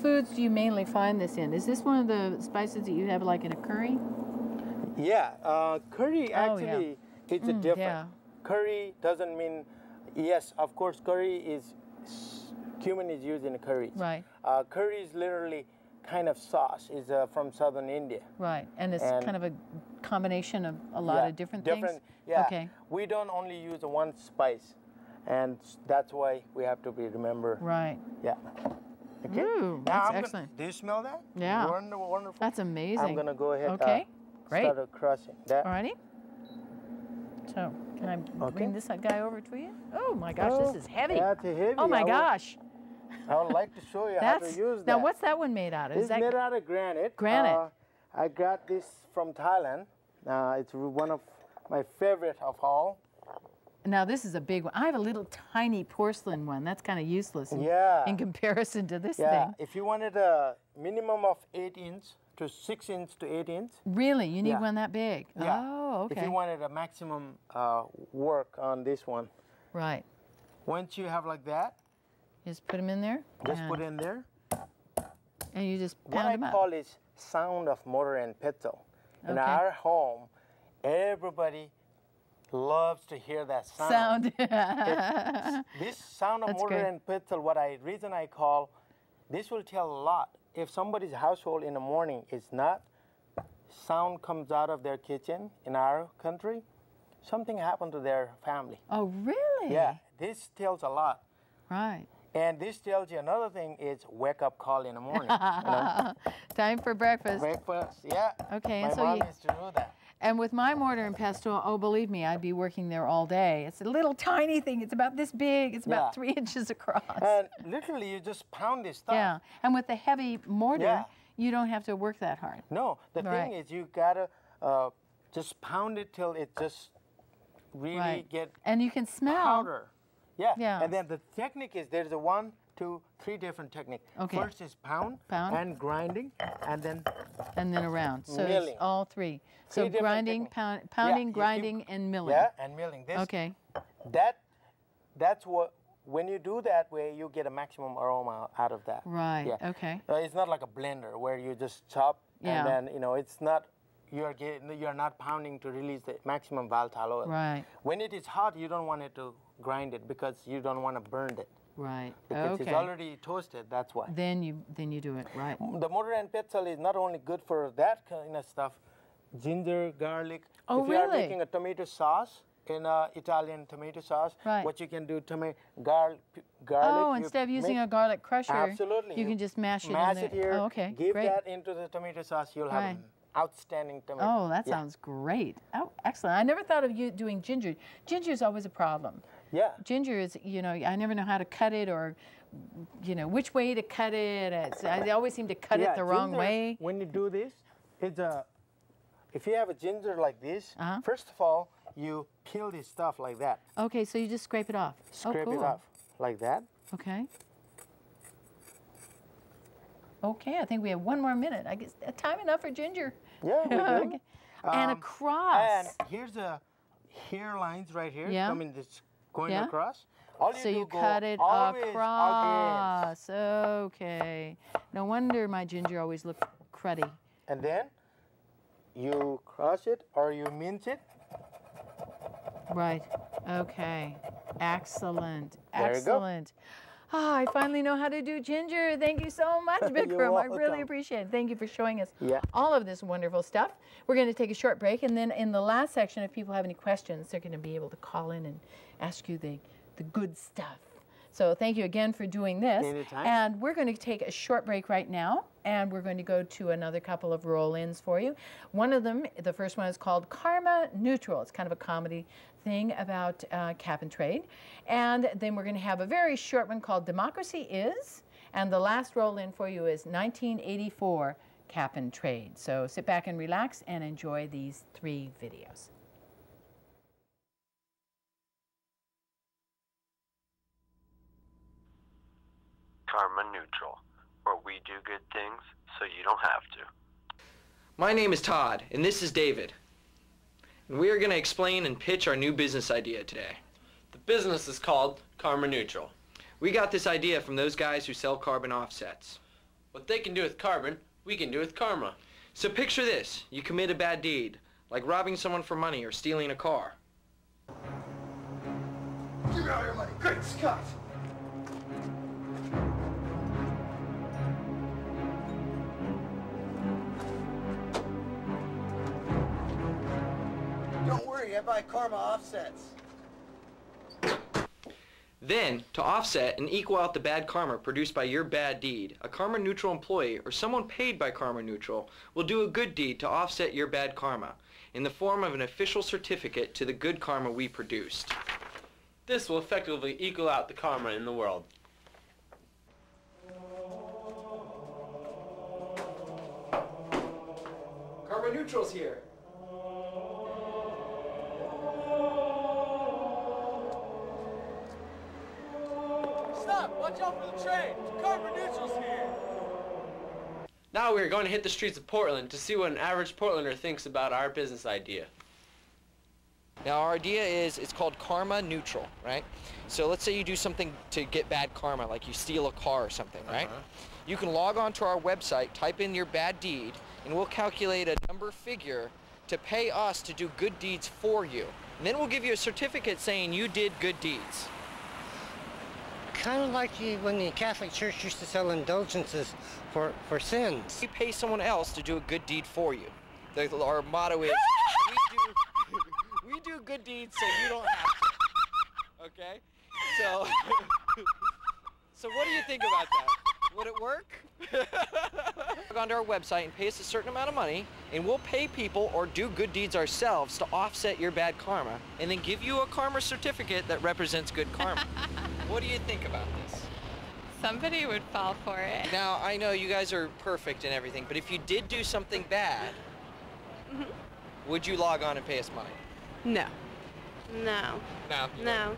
foods do you mainly find this in? Is this one of the spices that you have like in a curry? Yeah, curry actually it's a different. Yeah. Curry doesn't mean, yes, of course, curry is. Cumin is used in curries. Right. Curry is literally kind of sauce. Is from southern India. Right, and it's kind of a combination of a lot of different things? Yeah. Okay. We don't only use one spice, and that's why we have to remember. Right. Yeah. Okay. Ooh, that's excellent. Do you smell that? Yeah. Wonderful. That's amazing. I'm going to go ahead great. Start crushing that. Alrighty. So, can I bring this guy over to you? Oh my gosh, this is heavy. That's heavy. Oh my gosh. I would like to show you how to use that. Now, what's that one made out of? It's made out of granite. Granite. I got this from Thailand. It's one of my favorite of all. Now, this is a big one. I have a little tiny porcelain one. That's kind of useless in comparison to this thing. If you wanted a minimum of 8 inch to 6 inch to 8 inch. Really? You need one that big? Yeah. Oh, okay. If you wanted a maximum work on this one. Right. Once you have like that. Just put them in there? Just put in there. And you just pound them up. What I call is sound of mortar and pestle. In our home, everybody loves to hear that sound. This sound of mortar and pestle, reason I call, this will tell a lot. If somebody's household in the morning is not, sound comes out of their kitchen in our country, something happened to their family. Oh, really? Yeah. this tells a lot. Right. And this tells you another thing is wake-up call in the morning. You know? Time for breakfast. Breakfast, yeah. Okay, My and so mom you... used to do that. And with my mortar and pestle, oh, believe me, I'd be working there all day. It's a little tiny thing. It's about this big. It's about 3 inches across. And literally, you just pound this stuff. Yeah, and with the heavy mortar, you don't have to work that hard. No, the thing is you gotta just pound it till it just really get and you can smell powder. Yeah. Yeah. And then the technique is there's a 1, 2, 3 different techniques. Okay. First is pound and grinding, and then around. So milling. It's all three. So different grinding, pounding, grinding, and milling. Yeah, and milling. This, okay. That's what. When you do that way, you get a maximum aroma out of that. Right. Yeah. Okay. It's not like a blender where you just chop and then it's not. You're not pounding to release the maximum volatile oil. Right. When it is hot, you don't want it to grind it because you don't want to burn it. Right. Because it's already toasted. That's why. Then you do it right. The mortar and pestle is not only good for that kind of stuff. Ginger, garlic. Oh, if you are making a tomato sauce, in Italian tomato sauce, what you can do, garlic. Oh, instead of using a garlic crusher, absolutely, you can just mash it in mash there. it here. Oh, okay, give great. that into the tomato sauce. You'll have an outstanding tomato. Oh, that sounds great. Oh, excellent. I never thought of you doing ginger. Ginger is always a problem. Yeah. Ginger is, I never know how to cut it or, which way to cut it. I always seem to cut it the wrong way. When you do this, if you have a ginger like this, first of all, you peel this stuff like that. Okay, so you just scrape it off. Scrape it off like that. Okay. Okay, I think we have 1 more minute. I guess time enough for ginger. Yeah, we do. And across. And here's the hair lines right here coming this going Yeah. across. All So you go cut it always across. Okay. No wonder my ginger always looked cruddy. And then you cross it or you mince it. Right. Okay. Excellent. There Excellent. Ah, I finally know how to do ginger. Thank you so much, Bikram. I really appreciate it. Thank you for showing us all of this wonderful stuff. We're going to take a short break, and then in the last section, if people have any questions, they're going to be able to call in and ask you the good stuff. So thank you again for doing this. Anytime. And we're going to take a short break right now, and we're going to go to another couple of roll-ins for you. One of them, the first one is called Karma Neutral. It's kind of a comedy thing about cap and trade. And then we're going to have a very short one called Democracy Is. And the last roll-in for you is 1984 Cap and Trade. So sit back and relax and enjoy these 3 videos. Karma Neutral, where we do good things so you don't have to. My name is Todd, and this is David. And we are going to explain and pitch our new business idea today. The business is called Karma Neutral. We got this idea from those guys who sell carbon offsets. What they can do with carbon, we can do with karma. So picture this. You commit a bad deed, like robbing someone for money or stealing a car. Give me all your money. Great Scott! Don't worry, I buy karma offsets. Then, to offset and equal out the bad karma produced by your bad deed, a Karma Neutral employee or someone paid by Karma Neutral will do a good deed to offset your bad karma in the form of an official certificate to the good karma we produced. This will effectively equal out the karma in the world. Karma Neutral's here. Stop! Watch out for the train! Karma Neutral's here! Now we're going to hit the streets of Portland to see what an average Portlander thinks about our business idea. Now our idea is, it's called Karma Neutral, right? So let's say you do something to get bad karma, like you steal a car or something, right? You can log on to our website, type in your bad deed, and we'll calculate a number figure to pay us to do good deeds for you. And then we'll give you a certificate saying you did good deeds. Kind of like when the Catholic Church used to sell indulgences for sins. We pay someone else to do a good deed for you. Our motto is, we do good deeds so you don't have to, okay? So, so what do you think about that? Would it work? Log onto our website and pay us a certain amount of money, and we'll pay people or do good deeds ourselves to offset your bad karma, and then give you a karma certificate that represents good karma. What do you think about this? Somebody would fall for it. Now, I know you guys are perfect and everything, but if you did do something bad, would you log on and pay us money? No. No. No. No.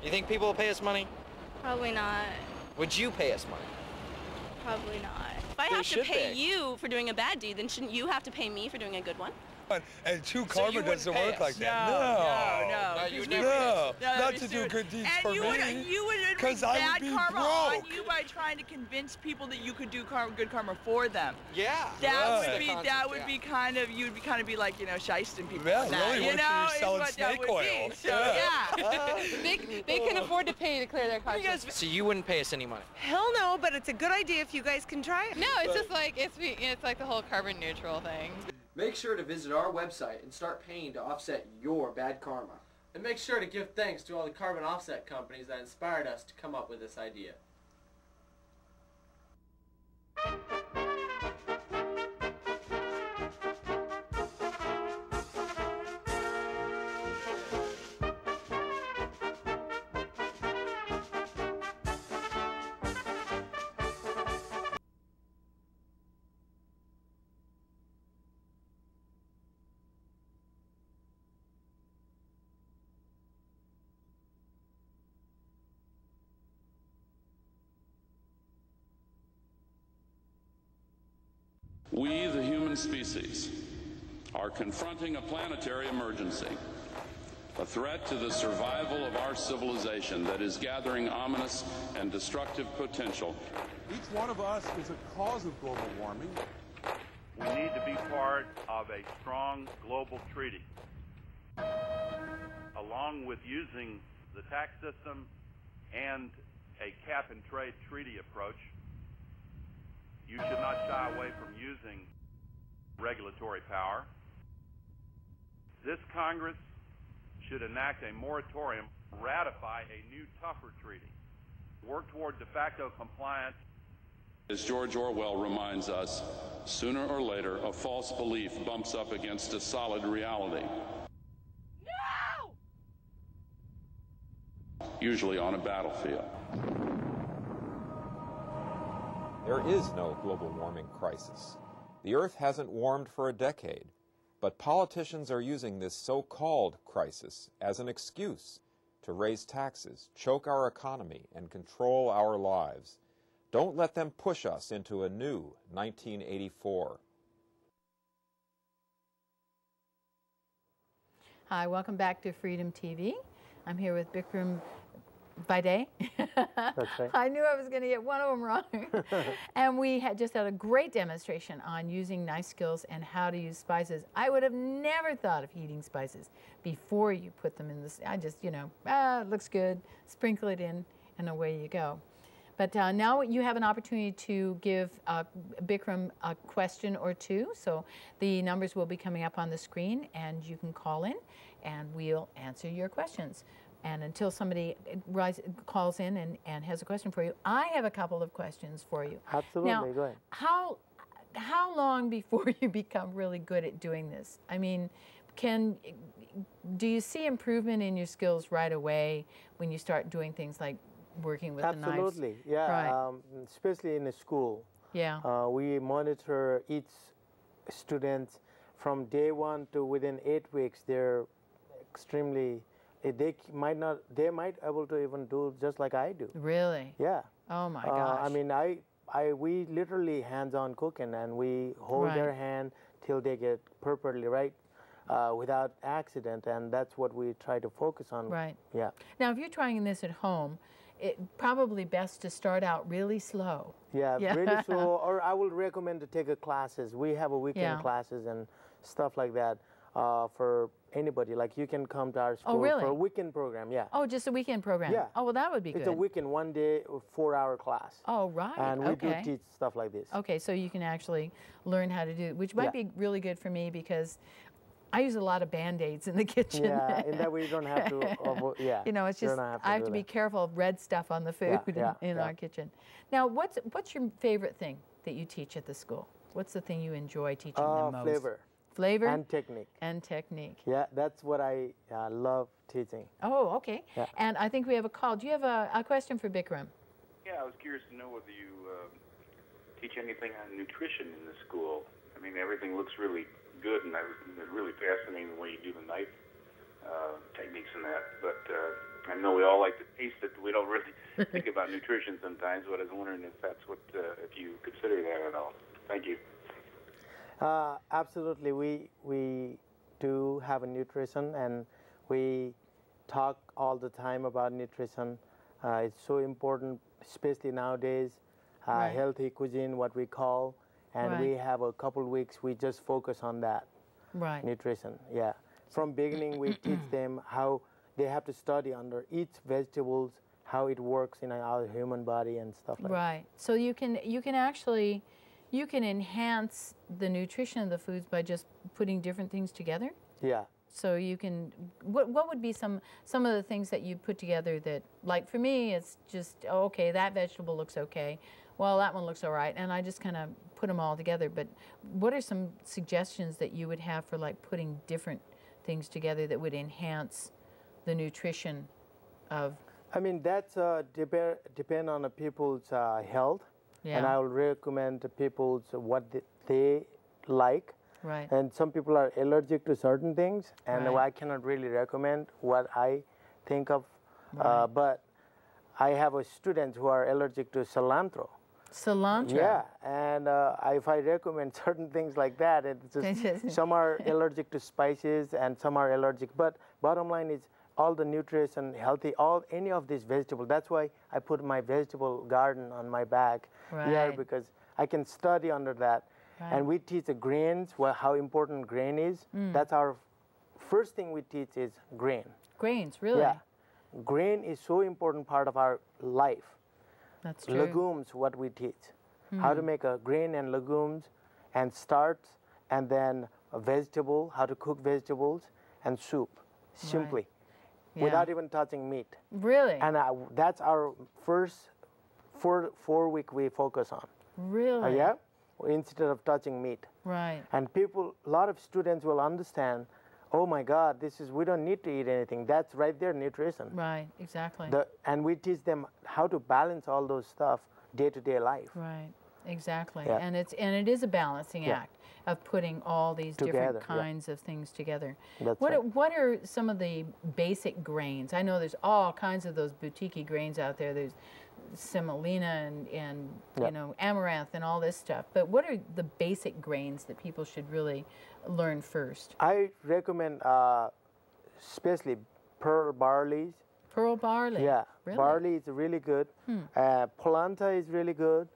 You think people will pay us money? Probably not. Would you pay us money? Probably not. If I They have to should pay pay. you for doing a bad deed, then shouldn't you have to pay me for doing a good one? And true So you karma doesn't wouldn't pay work us? like that. No, you would never pay us. No, not to do good deeds for me. You would bring 'Cause I bad would be karma broke. on you by trying to convince people that you could do good karma for them. Yeah. That would be kind of, you'd be kind of be like, you know, shysting people. Yeah, on that, really, you what know, you're is selling what that snake would oil. be. So yeah. They can afford to pay to clear their conscience. So you wouldn't pay us any money? Hell no, but it's a good idea if you guys can try it. No, it's just like it's like the whole carbon neutral thing. Make sure to visit our website and start paying to offset your bad karma. And make sure to give thanks to all the carbon offset companies that inspired us to come up with this idea. We, the human species, are confronting a planetary emergency, a threat to the survival of our civilization that is gathering ominous and destructive potential. Each one of us is a cause of global warming. We need to be part of a strong global treaty. Along with using the tax system and a cap-and-trade treaty approach, you should not shy away from using regulatory power. This Congress should enact a moratorium, ratify a new, tougher treaty, work toward de facto compliance. As George Orwell reminds us, sooner or later, a false belief bumps up against a solid reality. No! Usually on a battlefield. There is no global warming crisis. The Earth hasn't warmed for a decade, but politicians are using this so-called crisis as an excuse to raise taxes, choke our economy, and control our lives. Don't let them push us into a new 1984. Hi, welcome back to Freedom TV. I'm here with Bikram Vaidya. That's right. I knew I was going to get one of them wrong. And we had just had a great demonstration on using knife skills and how to use spices. I would have never thought of heating spices before you put them in this. I just, it looks good, sprinkle it in, and away you go. But now you have an opportunity to give Bikram a question or two. So the numbers will be coming up on the screen, and you can call in, and we'll answer your questions. And until somebody calls in and has a question for you, I have a couple of questions for you. Absolutely, now, go ahead. How long before you become really good at doing this? I mean, do you see improvement in your skills right away when you start doing things like working with the knives? Absolutely, yeah. Right. Especially in a school. Yeah. We monitor each student from day one to within 8 weeks. They're extremely. They might able to even do just like I do. Really? Yeah. Oh my gosh. I mean, we literally hands-on cooking, and we hold Right. their hand till they get perfectly right, without accident, and that's what we try to focus on. Right. Yeah. Now, if you're trying this at home, it probably best to start out really slow. Yeah, really slow. Or I would recommend to take classes. We have a weekend classes and stuff like that for anybody. Like you can come to our school for a weekend program. Yeah. Oh, just a weekend program. Yeah. Oh, well, that would be good. It's a weekend, 1 day, 4-hour class. Oh, right. And we do teach stuff like this. Okay, so you can actually learn how to do it, which might be really good for me because I use a lot of Band-Aids in the kitchen. Yeah, in that way you don't have to, yeah. You know, it's just, I have to be careful of red stuff on the food in our kitchen. Now, what's your favorite thing that you teach at the school? What's the thing you enjoy teaching them most? Flavor. Flavor? And technique. And technique. Yeah, that's what I love teaching. Oh, okay. Yeah. And I think we have a call. Do you have a question for Bikram? Yeah, I was curious to know whether you teach anything on nutrition in the school. I mean, everything looks really good, and it's really fascinating the way you do the knife techniques and that. But I know we all like to taste it. We don't really think about nutrition sometimes, but I was wondering if that's what, if you consider that at all. Thank you. Absolutely. We do have a nutrition, and we talk all the time about nutrition. It's so important, especially nowadays, healthy cuisine, what we call, and we have a couple weeks we just focus on that nutrition. Yeah. From beginning, we teach them how they have to study under each vegetables, how it works in our human body and stuff like that. Right. So you can actually enhance the nutrition of the foods by just putting different things together. Yeah. So you can, what would be some of the things that you put together that, like for me, it's just, oh, okay, that vegetable looks okay. Well, that one looks all right, and I just kind of put them all together. But what are some suggestions that you would have for like putting different things together that would enhance the nutrition of? I mean, that's depend on the people's health, and I will recommend to people what they like. Right. And some people are allergic to certain things, and I cannot really recommend what I think of. But I have a students who are allergic to cilantro. Cilantro? Yeah, and if I recommend certain things like that, it's just some are allergic to spices and some are allergic. But bottom line is all the nutrition, healthy, any of these vegetables. That's why I put my vegetable garden on my back here, because I can study under that. And we teach the grains, how important grain is. That's our first thing we teach is grain. Grains, really? Yeah. Grain is so important part of our life. That's true. Legumes, what we teach. How to make a grain and legumes and starch, and then a vegetable, how to cook vegetables, and soup, simply, without even touching meat. Really? And that's our first 4 week we focus on. Really? Yeah? Instead of touching meat. Right. And people, a lot of students will understand, oh my God, we don't need to eat anything. That's right there, nutrition. Right, exactly. And we teach them how to balance all those stuff day-to-day life. Right, exactly. Yeah. And it is a balancing act of putting all these different kinds of things together. That's what are some of the basic grains? I know there's all kinds of those boutique grains out there. There's semolina and you know, amaranth and all this stuff. But what are the basic grains that people should really learn first? I recommend especially pearl barley. Pearl barley? Yeah. Really? Barley is really good. Polenta is really good.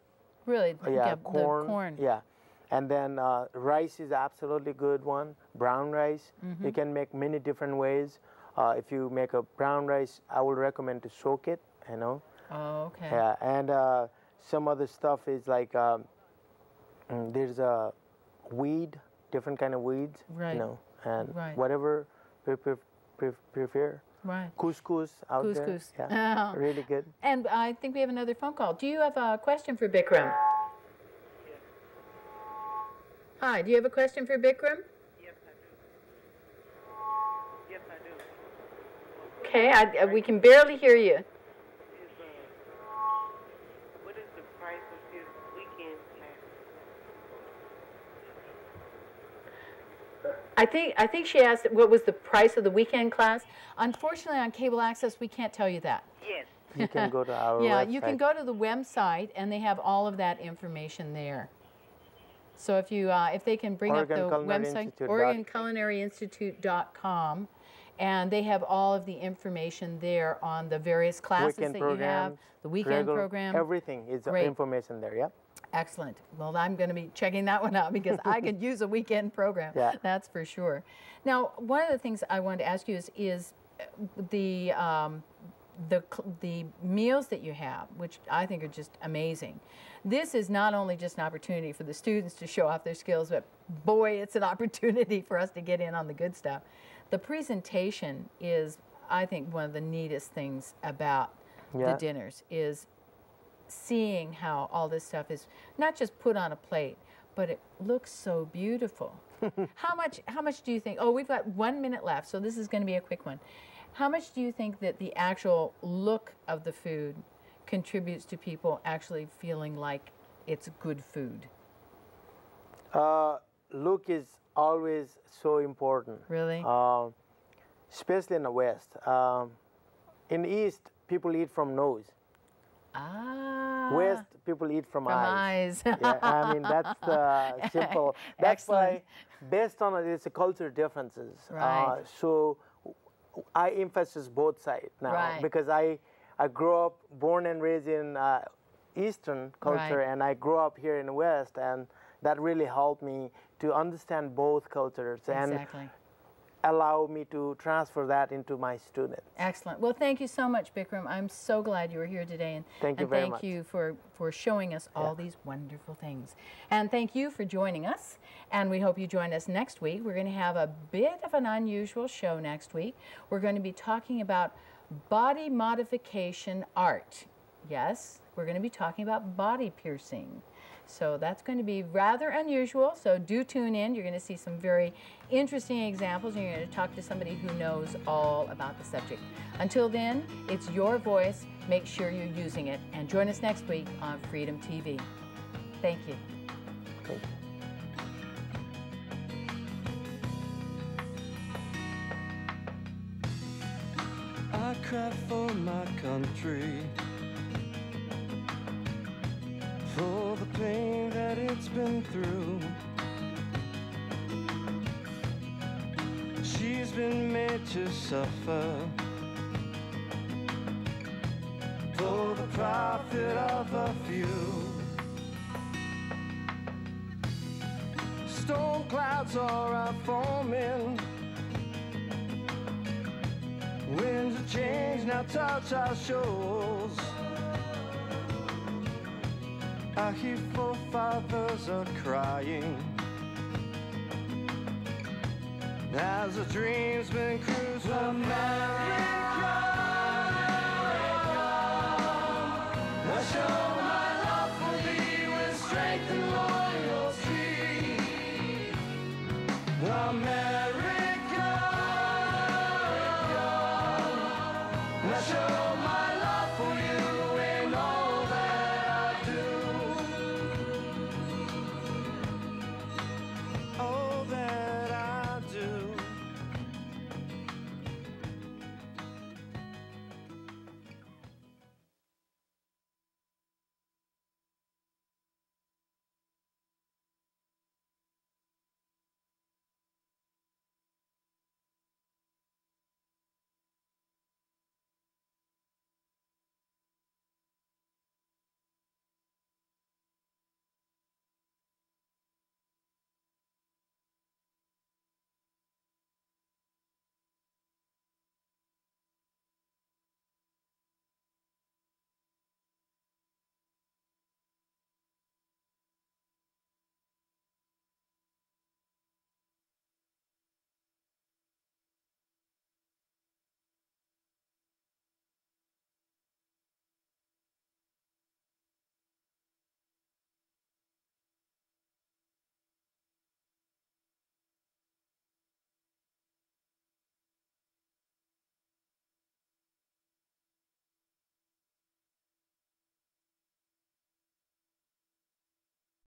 Really? Yeah, the corn. Yeah. And then rice is absolutely good one. Brown rice. You can make many different ways. If you make a brown rice, I would recommend to soak it, you know. Oh, okay. Yeah, and some other stuff is like there's a weed, different kind of weeds, you know, and whatever prefer. Right. Couscous out there. Yeah, really good. And I think we have another phone call. Do you have a question for Bikram? Yes. Hi, do you have a question for Bikram? Yes, I do. Yes, I do. Okay, we can barely hear you. What is the price of his weekend class? I think she asked what was the price of the weekend class. Unfortunately, on cable access, we can't tell you that. Yes. You can go to our website. Yeah, you can go to the website, and they have all of that information there. So if they can bring up the website, OregonCulinaryInstitute.com, and they have all of the information there on the various classes that you have, the weekend program. Everything is information there, yeah. Excellent. Well, I'm going to be checking that one out because I could use a weekend program. Yeah. That's for sure. Now, one of the things I wanted to ask you is the the meals that you have, which I think are just amazing. This is not only just an opportunity for the students to show off their skills, but boy, it's an opportunity for us to get in on the good stuff. The presentation is, I think, one of the neatest things about the dinners is seeing how all this stuff is not just put on a plate, but it looks so beautiful. How much do you think, oh, we've got 1 minute left, so this is going to be a quick one. How much do you think that the actual look of the food contributes to people actually feeling like it's good food? Look is always so important. Really? Especially in the West. In the East, people eat from nose. Ah. West, people eat from eyes. Eyes. Yeah, I mean, that's the simple. That's Excellent. why, based on it, it's a culture differences. Right. So I emphasize both sides now Right. because I grew up, born and raised in Eastern culture, Right. and I grew up here in the West, and that really helped me to understand both cultures Exactly. and allow me to transfer that into my students. Excellent. Well, thank you so much, Bikram. I'm so glad you were here today, and Thank you very much. you for showing us all these wonderful things. And thank you for joining us, and we hope you join us next week. We're going to have a bit of an unusual show next week. We're going to be talking about body modification art. Yes, we're going to be talking about body piercing. So that's going to be rather unusual, so do tune in. You're going to see some very interesting examples, and you're going to talk to somebody who knows all about the subject. Until then, it's your voice. Make sure you're using it, and join us next week on Freedom TV. Thank you. Thank you. I cry for my country, for the pain that it's been through. She's been made to suffer for the profit of a few. Storm clouds are forming, winds of change now touch our shores. Our hear forefathers are crying as the dream's been crucified. America, the show.